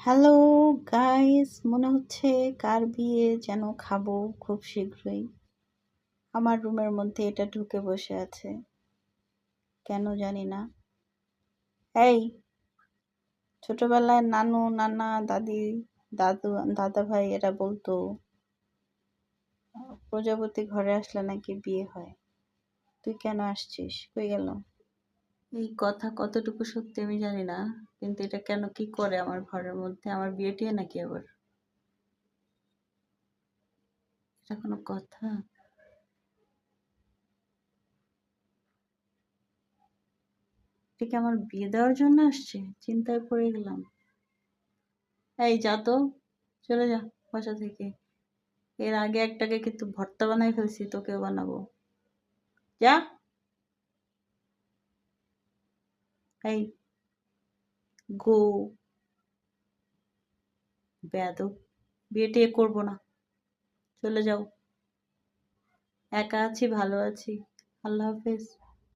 Hello guys, মনে হচ্ছে কার বিয়ে যেন খাবো খুব শীঘ্রই। আমার রুমের মধ্যে এটা ঢুকে বসে আছে, কেন জানি না। এই, ছোটবেলায় নানু নানা দাদি দাদু দাদা ভাই এরা বলতো প্রজাপতি ঘরে আসলে নাকি বিয়ে হয়। তুই কেন আসছিস, কই গেল? এই কথা কতটুকু সত্যি আমি জানি না, কিন্তু এটা কেন কি করে আমার ঘরের মধ্যে? আমার বিয়ে টিয়ে নাকি আবার? এটা কোনো কথা? এটা কি আমার বিয়ে দেওয়ার জন্য আসছে? চিন্তায় পড়ে গেলাম। এই যা তো, চলে যা বাসা থেকে। এর আগে একটাকে কিন্তু ভর্তা বানাই ফেলছি, তোকেও বানাবো। যা। এই, গো, বেয়াদব। বিয়ে টিয়ে করবো না, চলে যাও। একা আছি, ভালো আছি। আল্লাহ হাফেজ।